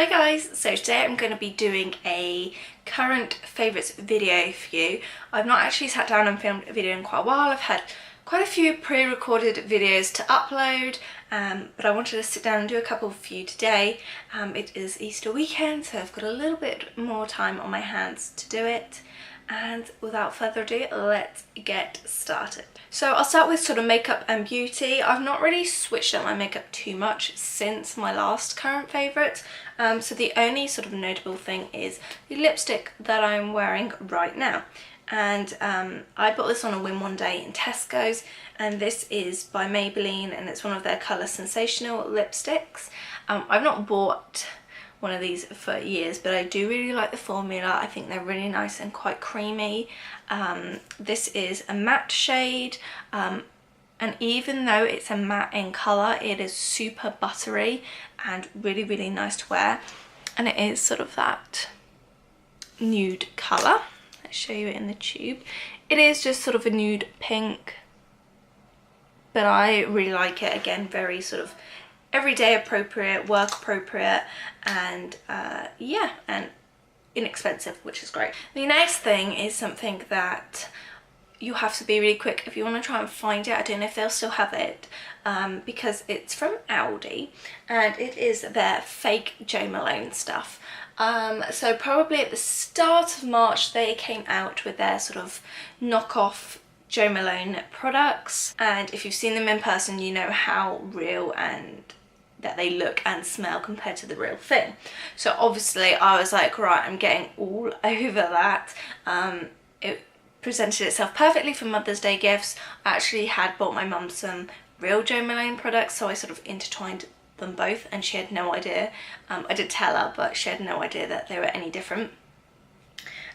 Hi guys, so today I'm going to be doing a current favourites video for you. I've not actually sat down and filmed a video in quite a while. I've had quite a few pre-recorded videos to upload, but I wanted to sit down and do a couple for you today. It is Easter weekend, so I've got a little bit more time on my hands to do it. And without further ado, let's get started. So I'll start with sort of makeup and beauty. I've not really switched up my makeup too much since my last current favourite. So the only sort of notable thing is the lipstick that I'm wearing right now. And I bought this on a whim one day in Tesco's, and this is by Maybelline, and it's one of their Colour Sensational lipsticks. I've not bought one of these for years, but I do really like the formula. I think they're really nice and quite creamy. This is a matte shade, and even though it's a matte in colour, it is super buttery and really, really nice to wear. And it is sort of that nude colour. Let's show you it in the tube. It is just sort of a nude pink, but I really like it. Again, very sort of everyday appropriate, work appropriate, and yeah, and inexpensive, which is great. The next thing is something that you have to be really quick if you want to try and find it. I don't know if they'll still have it, because it's from Aldi, and it is their fake Jo Malone stuff. So probably at the start of March they came out with their sort of knockoff Jo Malone products, and if you've seen them in person you know how real and that they look and smell compared to the real thing. So obviously I was like, right, I'm getting all over that. It presented itself perfectly for Mother's Day gifts. I actually had bought my mum some real Jo Malone products, so I sort of intertwined them both, and she had no idea. I did tell her, but she had no idea that they were any different.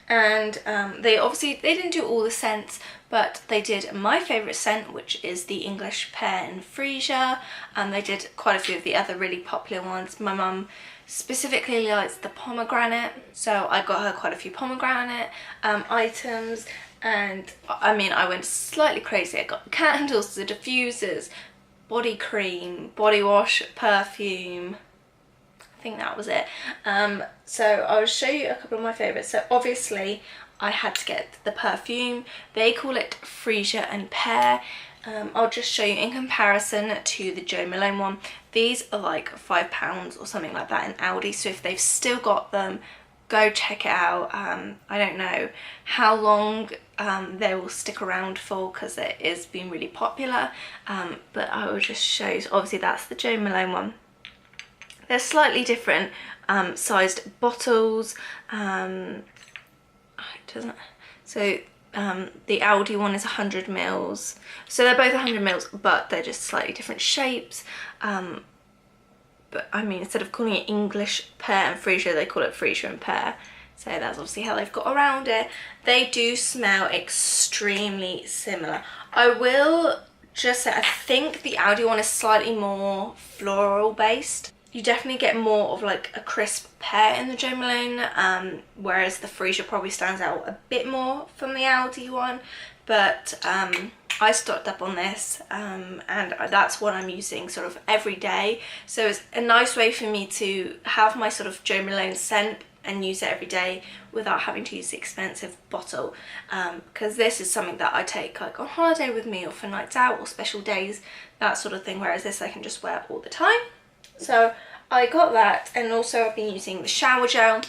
And they didn't do all the scents, but they did my favourite scent, which is the English Pear and Freesia. They did quite a few of the other really popular ones. My mum specifically likes the pomegranate, so I got her quite a few pomegranate items. And I mean, I went slightly crazy. I got the candles, the diffusers, body cream, body wash, perfume. I think that was it. So I'll show you a couple of my favourites. So obviously I had to get the perfume. They call it Freesia and Pear. I'll just show you in comparison to the Jo Malone one. These are like £5 or something like that in Aldi, so if they've still got them, go check it out. I don't know how long they will stick around for, because it is being really popular, but I will just show you. So obviously that's the Jo Malone one. They're slightly different sized bottles. The Aldi one is 100 mils, so they're both 100 mils, but they're just slightly different shapes. But I mean, instead of calling it English Pear and Freesia, they call it Freesia and Pear. So that's obviously how they've got around it. They do smell extremely similar. I will just say, I think the Aldi one is slightly more floral based. You definitely get more of like a crisp pear in the Jo Malone, whereas the Freesia probably stands out a bit more from the Aldi one. But I stocked up on this, and that's what I'm using sort of every day. So it's a nice way for me to have my sort of Jo Malone scent and use it every day without having to use the expensive bottle, because this is something that I take like on holiday with me, or for nights out or special days, that sort of thing, whereas this I can just wear all the time. So I got that, and also I've been using the shower gel.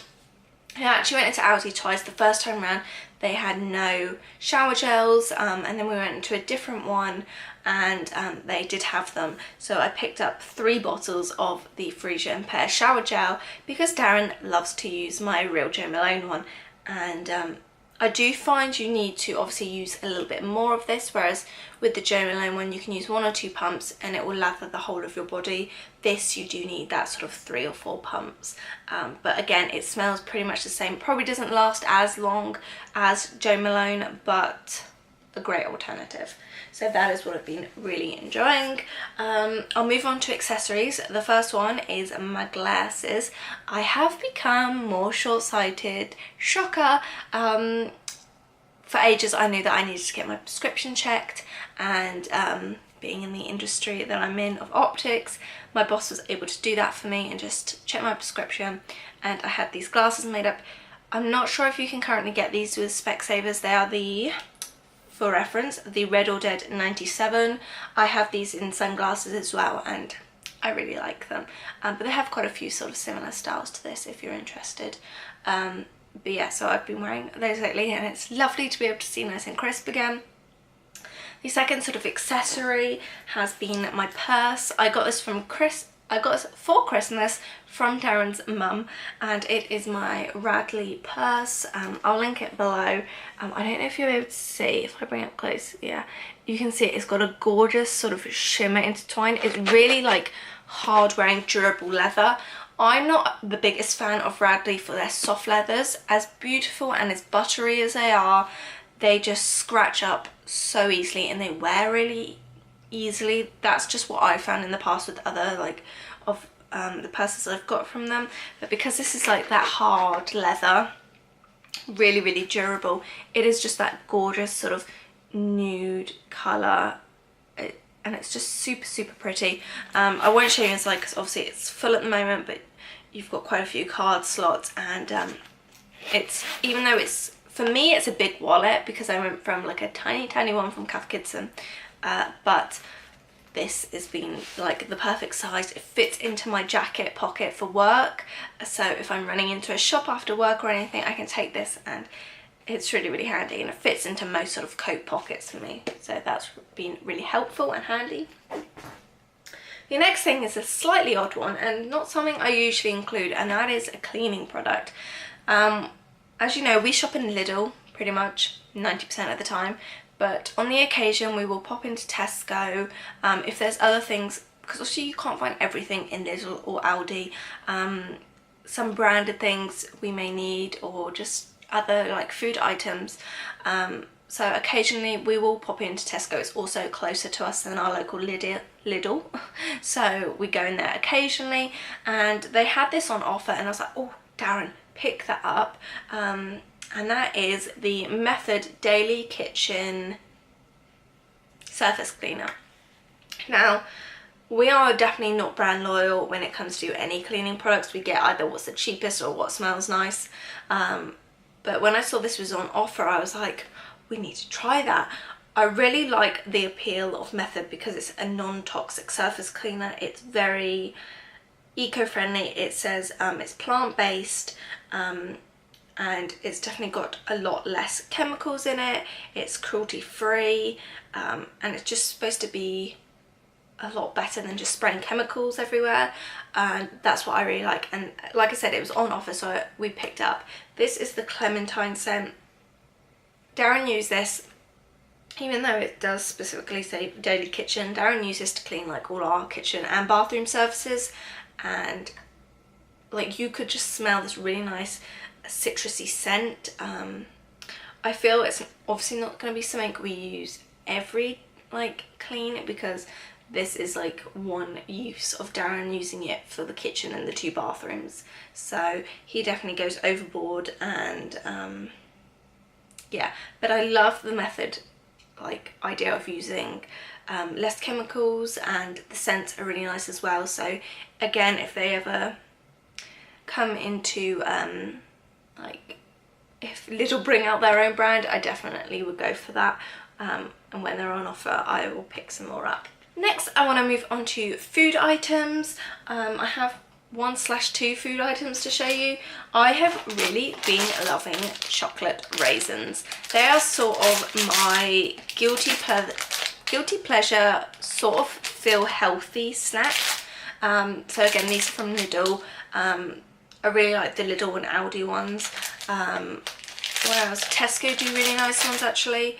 I actually went into Aldi twice. The first time around they had no shower gels, and then we went into a different one, and they did have them. So I picked up 3 bottles of the Freesia and Pear shower gel, because Darren loves to use my real Jo Malone one, and I do find you need to obviously use a little bit more of this, whereas with the Jo Malone one you can use 1 or 2 pumps and it will lather the whole of your body. This you do need that sort of 3 or 4 pumps, but again it smells pretty much the same. Probably doesn't last as long as Jo Malone, but a great alternative. So that is what I've been really enjoying. I'll move on to accessories. The first one is my glasses. I have become more short-sighted, shocker, for ages I knew that I needed to get my prescription checked, and being in the industry that I'm in of optics, my boss was able to do that for me and just check my prescription, and I had these glasses made up. I'm not sure if you can currently get these with Specsavers. They are the, for reference, the Red or Dead 97. I have these in sunglasses as well, and I really like them, but they have quite a few sort of similar styles to this if you're interested. But yeah, so I've been wearing those lately, and it's lovely to be able to see nice and crisp again. The second sort of accessory has been my purse. I got this for Christmas from Darren's mum, and it is my Radley purse. I'll link it below. I don't know if you'll be able to see, if I bring it up close, yeah, you can see it's got a gorgeous sort of shimmer intertwined. It's really like hard wearing, durable leather. I'm not the biggest fan of Radley for their soft leathers. As beautiful and as buttery as they are, they just scratch up so easily and they wear really easily. That's just what I found in the past with other like of the purses I've got from them. But because this is like that hard leather, really, really durable, it is just that gorgeous sort of nude colour, and it's just super, super pretty. I won't show you inside because obviously it's full at the moment, but you've got quite a few card slots, and it's, even though it's, for me it's a big wallet because I went from like a tiny one from Cath Kidston, but this has been like the perfect size. It fits into my jacket pocket for work, so if I'm running into a shop after work or anything, I can take this, and it's really, really handy, and it fits into most sort of coat pockets for me, so that's been really helpful and handy. The next thing is a slightly odd one and not something I usually include, and that is a cleaning product. As you know, we shop in Lidl pretty much 90% of the time, but on the occasion we will pop into Tesco if there's other things, because obviously you can't find everything in Lidl or Aldi. Some branded things we may need, or just other like food items. So occasionally we will pop into Tesco. It's also closer to us than our local Lidl. So we go in there occasionally, and they had this on offer, and I was like, oh, Darren, pick that up. And that is the Method Daily Kitchen Surface Cleaner. Now, we are definitely not brand loyal when it comes to any cleaning products. We get either what's the cheapest or what smells nice. But when I saw this was on offer, I was like, we need to try that. I really like the appeal of Method because it's a non-toxic surface cleaner. It's very eco-friendly. It says it's plant-based, and it's definitely got a lot less chemicals in it. It's cruelty-free, and it's just supposed to be a lot better than just spraying chemicals everywhere, and that's what I really like. And like I said, it was on offer, so we picked up. This is the clementine scent. Darren used this, even though it does specifically say Daily Kitchen, Darren used this to clean like all our kitchen and bathroom surfaces, and like you could just smell this really nice citrusy scent. I feel it's obviously not going to be something we use every like clean, because this is like one use of Darren using it for the kitchen and the 2 bathrooms, so he definitely goes overboard. And yeah, but I love the Method like idea of using less chemicals, and the scents are really nice as well. So again, if they ever come into like, if Lidl bring out their own brand, I definitely would go for that, and when they're on offer I will pick some more up. Next, I want to move on to food items. I have 1/2 food items to show you. I have really been loving chocolate raisins. They are sort of my guilty pleasure, sort of feel healthy snack. So again, these are from Lidl. I really like the Lidl and Aldi ones. What else? Tesco do really nice ones actually.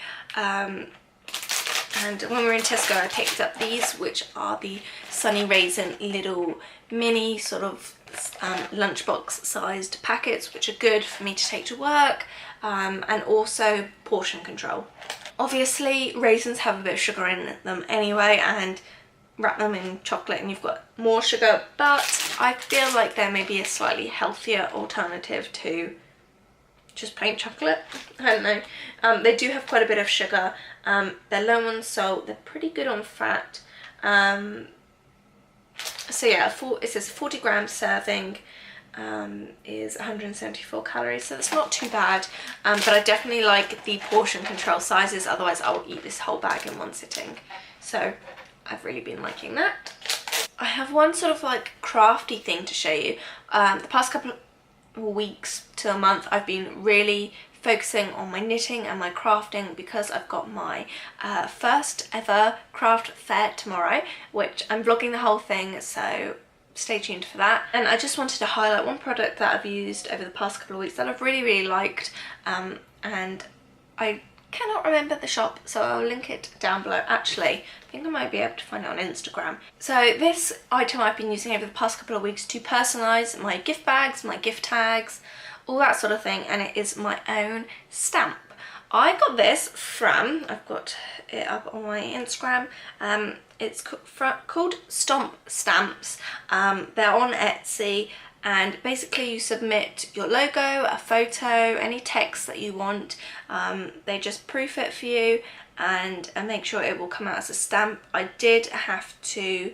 And when we were in Tesco, I picked up these, which are the Sunny Raisin little mini sort of lunchbox sized packets, which are good for me to take to work, and also portion control. Obviously raisins have a bit of sugar in them anyway, and wrap them in chocolate and you've got more sugar, but I feel like there may be a slightly healthier alternative to just plain chocolate. I don't know. They do have quite a bit of sugar. They're low on salt. They're pretty good on fat. So yeah, it says 40 grams serving is 174 calories, so that's not too bad. But I definitely like the portion control sizes, otherwise I'll eat this whole bag in one sitting. So I've really been liking that. I have one sort of like crafty thing to show you. The past couple of weeks to a month I've been really focusing on my knitting and my crafting because I've got my first ever craft fair tomorrow, which I'm vlogging the whole thing, so stay tuned for that. And I just wanted to highlight one product that I've used over the past couple of weeks that I've really liked, and I cannot remember the shop, so I'll link it down below. Actually, I think I might be able to find it on Instagram. So this item I've been using over the past couple of weeks to personalise my gift bags, my gift tags, all that sort of thing, and it is my own stamp. I got this from, I've got it up on my Instagram, it's called Stomp Stamps. They're on Etsy, and basically you submit your logo, a photo, any text that you want. They just proof it for you and make sure it will come out as a stamp. I did have to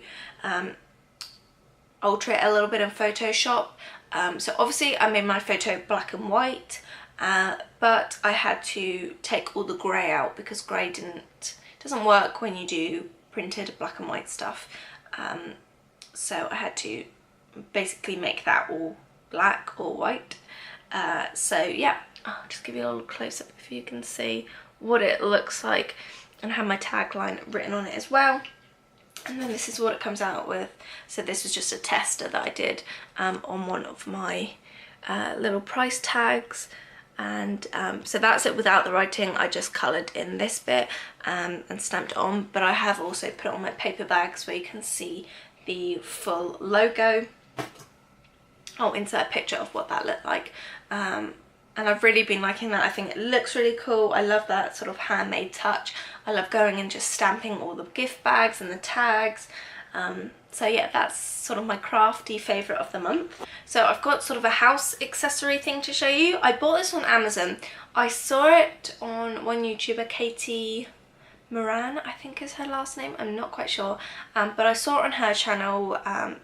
alter it a little bit in Photoshop. So obviously I made my photo black and white, but I had to take all the grey out because grey doesn't work when you do printed black and white stuff. So I had to basically make that all black or white. So yeah, I'll just give you a little close up if you can see what it looks like, and have my tagline written on it as well. And then this is what it comes out with. So this was just a tester that I did on one of my little price tags. And so that's it without the writing. I just coloured in this bit and stamped it on. But I have also put it on my paper bags where you can see the full logo. I'll insert a picture of what that looked like. And I've really been liking that. I think it looks really cool. I love that sort of handmade touch. I love going and just stamping all the gift bags and the tags. So yeah, that's sort of my crafty favourite of the month. So I've got sort of a house accessory thing to show you. I bought this on Amazon. I saw it on one YouTuber, Katie Moran, I think is her last name. I'm not quite sure. But I saw it on her channel, and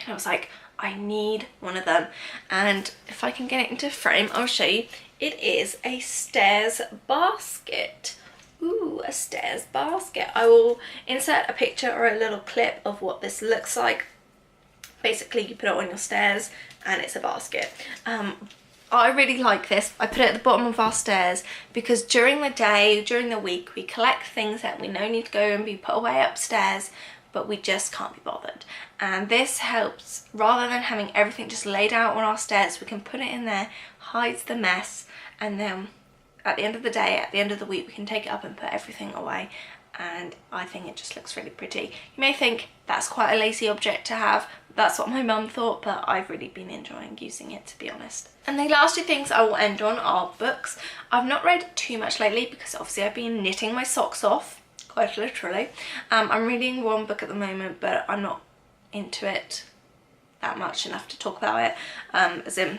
I was like, I need one of them. And if I can get it into frame, I'll show you. It is a stairs basket. Ooh, a stairs basket. I will insert a picture or a little clip of what this looks like. Basically, you put it on your stairs and it's a basket. I really like this. I put it at the bottom of our stairs because during the day, during the week, we collect things that we know need to go and be put away upstairs, but we just can't be bothered. And this helps, rather than having everything just laid out on our stairs, we can put it in there, hides the mess, and then at the end of the day, at the end of the week, we can take it up and put everything away. And I think it just looks really pretty. You may think that's quite a lazy object to have. That's what my mum thought, but I've really been enjoying using it, to be honest. And the last two things I will end on are books. I've not read too much lately because obviously I've been knitting my socks off, quite literally. I'm reading one book at the moment, but I'm not into it that much enough to talk about it, as in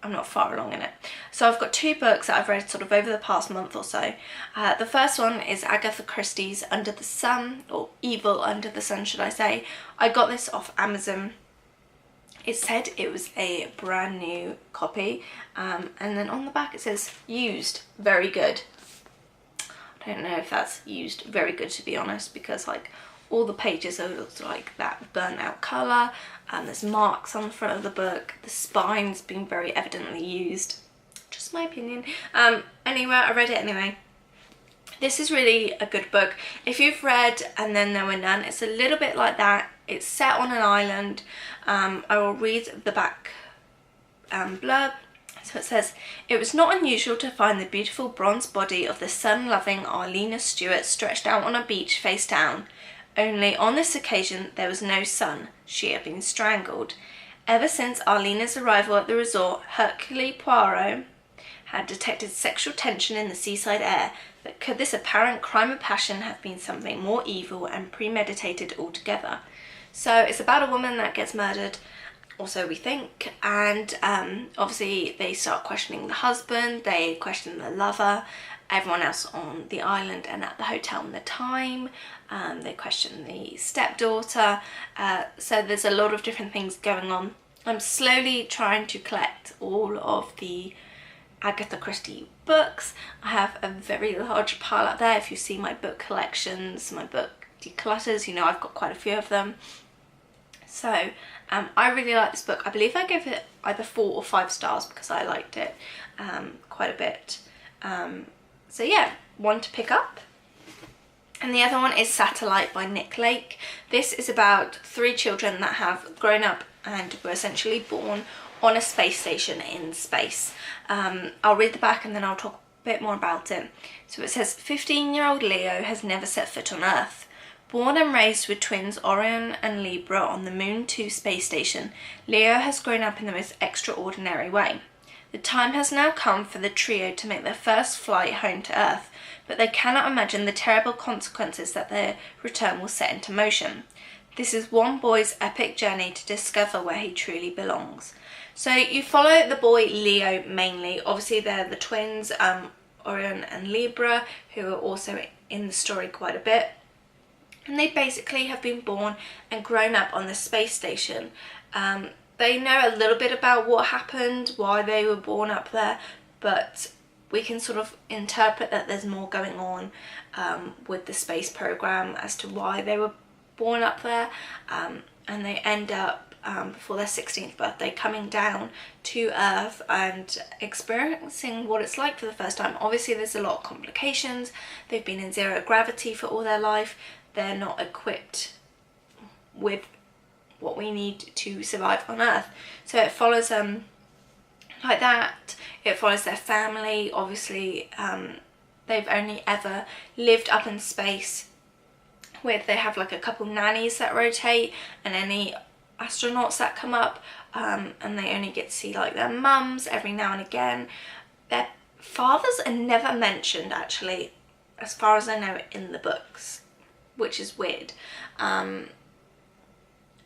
I'm not far along in it. So I've got two books that I've read sort of over the past month or so. The first one is Agatha Christie's Under the Sun, or Evil Under the Sun should I say. I got this off Amazon. It said it was a brand new copy, and then on the back it says used, very good. I don't know if that's used very good, to be honest, because like all the pages are like that burnt out colour, and there's marks on the front of the book. The spine's been very evidently used. Just my opinion. Anyway, I read it anyway. This is really a good book. If you've read And Then There Were None, it's a little bit like that. It's set on an island. I will read the back blurb. So it says, "It was not unusual to find the beautiful bronze body of the sun-loving Arlena Stewart stretched out on a beach face down. Only on this occasion there was no sun. She had been strangled. Ever since Arlena's arrival at the resort, Hercule Poirot had detected sexual tension in the seaside air. But could this apparent crime of passion have been something more evil and premeditated altogether?" So it's about a woman that gets murdered, or so we think. And obviously they start questioning the husband, they question the lover, everyone else on the island and at the hotel in the time. They question the stepdaughter. So there's a lot of different things going on. I'm slowly trying to collect all of the Agatha Christie books. I have a very large pile up there. If you see my book collections, my book declutters, you know I've got quite a few of them. So I really like this book. I believe I gave it either 4 or 5 stars because I liked it quite a bit. So yeah, one to pick up. And the other one is Satellite by Nick Lake. This is about 3 children that have grown up and were essentially born on a space station in space. I'll read the back and then I'll talk a bit more about it. So it says, 15-year-old Leo has never set foot on Earth. Born and raised with twins Orion and Libra on the Moon 2 space station, Leo has grown up in the most extraordinary way. The time has now come for the trio to make their first flight home to Earth, but they cannot imagine the terrible consequences that their return will set into motion. This is one boy's epic journey to discover where he truly belongs. So you follow the boy Leo mainly. Obviously they're the twins, Orion and Libra, who are also in the story quite a bit. And they basically have been born and grown up on the space station. They know a little bit about what happened, why they were born up there, but we can sort of interpret that there's more going on with the space program as to why they were born up there. And they end up, before their 16th birthday, coming down to Earth and experiencing what it's like for the first time. Obviously there's a lot of complications. They've been in 0 gravity for all their life. They're not equipped with what we need to survive on Earth. So it follows them like that. It follows their family. Obviously they've only ever lived up in space with, they have like a couple nannies that rotate and any astronauts that come up, and they only get to see like their mums every now and again. Their fathers are never mentioned actually, as far as I know, in the books, which is weird.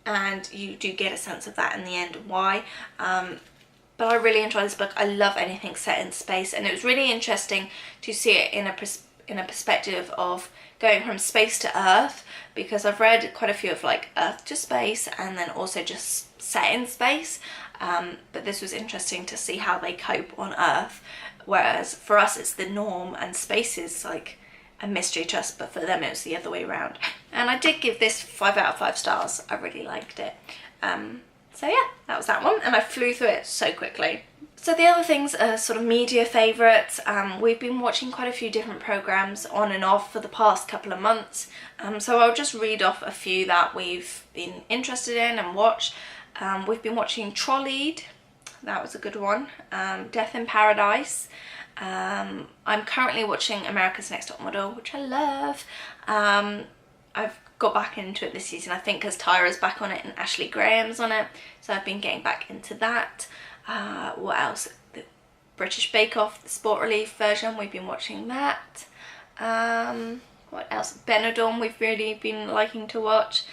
And you do get a sense of that in the end, why. But I really enjoy this book. I love anything set in space, and it was really interesting to see it in a perspective of going from space to Earth, because I've read quite a few of like Earth to space and then also just set in space. But this was interesting to see how they cope on Earth, whereas for us it's the norm and space is like a mystery to us, but for them it was the other way around. And I did give this 5 out of 5 stars. I really liked it. So yeah, that was that one, and I flew through it so quickly. So the other things are sort of media favourites. We've been watching quite a few different programmes on and off for the past couple of months. So I'll just read off a few that we've been interested in and watched. We've been watching Trolleyed. That was a good one. Death in Paradise. I'm currently watching America's Next Top Model, which I love. I've got back into it this season, I think, because Tyra's back on it and Ashley Graham's on it, so I've been getting back into that. What else? The British Bake Off, the Sport Relief version, we've been watching that. What else? Benidorm, we've really been liking to watch.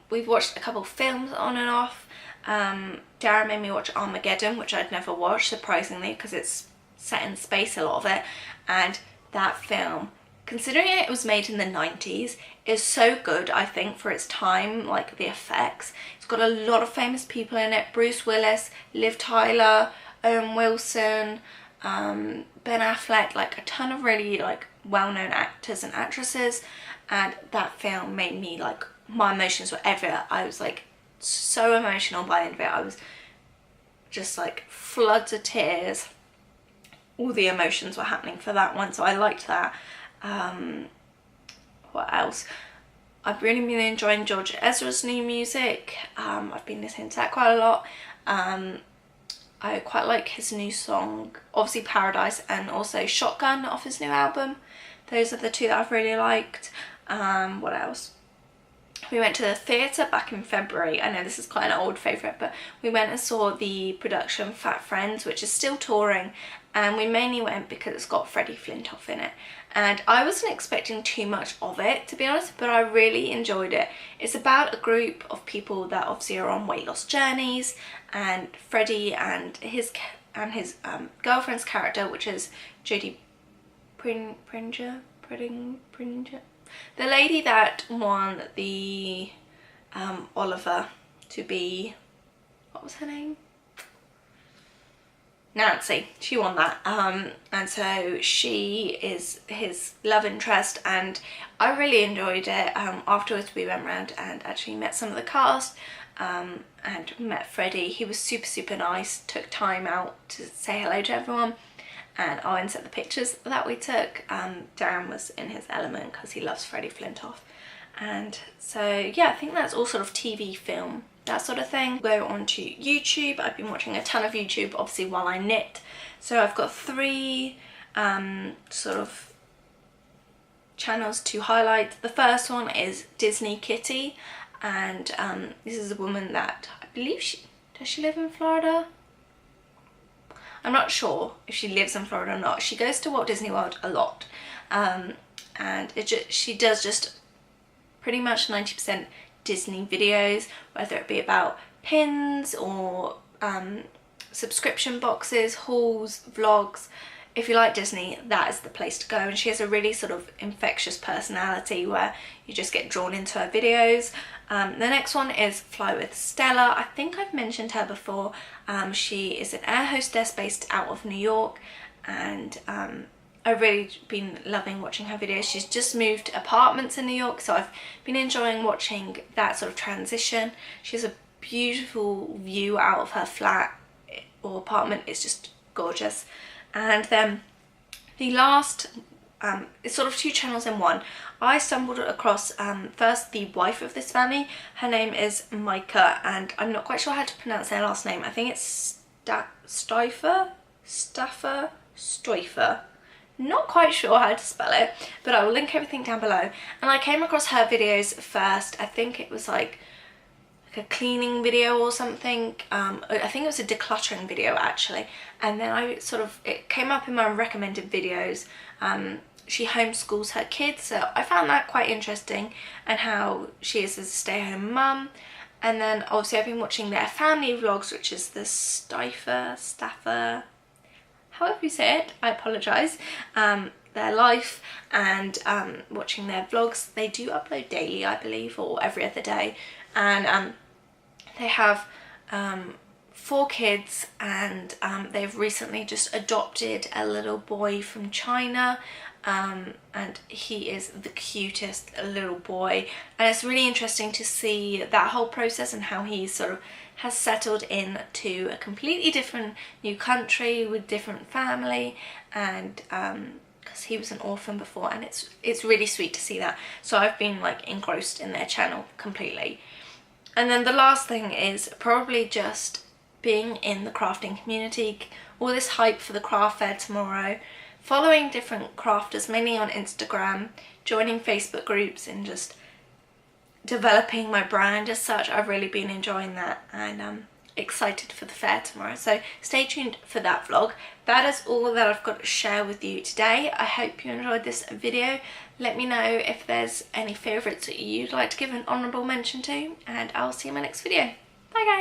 We've watched a couple films on and off. Darren made me watch Armageddon, which I'd never watched, surprisingly, because it's set in space, a lot of it, and that film, considering it was made in the 90s, is so good, I think, for its time, like the effects. It's got a lot of famous people in it: Bruce Willis, Liv Tyler, Owen Wilson, Ben Affleck, like a ton of really like well-known actors and actresses. And that film made me like, my emotions were everywhere. I was like so emotional by the end of it. I was just like floods of tears. All the emotions were happening for that one, so I liked that. What else? I've really been enjoying George Ezra's new music. I've been listening to that quite a lot. I quite like his new song, obviously Paradise, and also Shotgun off his new album. Those are the two that I've really liked. What else? We went to the theatre back in February. I know this is quite an old favourite, but we went and saw the production Fat Friends, which is still touring, and we mainly went because it's got Freddie Flintoff in it. And I wasn't expecting too much of it, to be honest, but I really enjoyed it. It's about a group of people that obviously are on weight loss journeys, and Freddie and his girlfriend's character, which is Jodie Pringer, the lady that won the Oliver to be, what was her name? Nancy. She won that, and so she is his love interest, and I really enjoyed it. Afterwards we went around and actually met some of the cast, and met Freddie. He was super nice, took time out to say hello to everyone, and I'll insert the pictures that we took. Darren was in his element because he loves Freddie Flintoff. And so yeah, I think that's all sort of TV, film, that sort of thing. Go on to YouTube. I've been watching a ton of YouTube, obviously, while I knit. So I've got 3 sort of channels to highlight. The first one is Disney Kitty, and this is a woman that I believe does she live in Florida? I'm not sure if she lives in Florida or not. She goes to Walt Disney World a lot, and she does just pretty much 90% Disney videos, whether it be about pins or subscription boxes, hauls, vlogs. If you like Disney, that is the place to go. And she has a really sort of infectious personality where you just get drawn into her videos. The next one is Fly with Stella. I think I've mentioned her before. She is an air hostess based out of New York, and I've really been loving watching her videos. She's just moved apartments in New York, so I've been enjoying watching that sort of transition. She has a beautiful view out of her flat or apartment. It's just gorgeous. And then the last, it's sort of 2 channels in one. I stumbled across first the wife of this family. Her name is Micah, and I'm not quite sure how to pronounce their last name. I think it's Stouffer. Not quite sure how to spell it, but I will link everything down below. And I came across her videos first. I think it was like a cleaning video or something. I think it was a decluttering video actually, and then it came up in my recommended videos. She homeschools her kids, so I found that quite interesting, and how she is as a stay-at-home mum. And then obviously I've been watching their family vlogs, which is the Staffer, however you say it, I apologise, their life, and watching their vlogs. They do upload daily, I believe, or every other day, and they have 4 kids, and they've recently just adopted a little boy from China, and he is the cutest little boy, and it's really interesting to see that whole process and how he sort of has settled into a completely different new country with different family, and because he was an orphan before, and it's really sweet to see that. So I've been like engrossed in their channel completely. And then the last thing is probably just being in the crafting community, all this hype for the craft fair tomorrow, following different crafters mainly on Instagram, joining Facebook groups, and just developing my brand as such. I've really been enjoying that, and I'm excited for the fair tomorrow, so stay tuned for that vlog. That is all that I've got to share with you today. I hope you enjoyed this video. Let me know if there's any favourites that you'd like to give an honourable mention to, and I'll see you in my next video. Bye guys!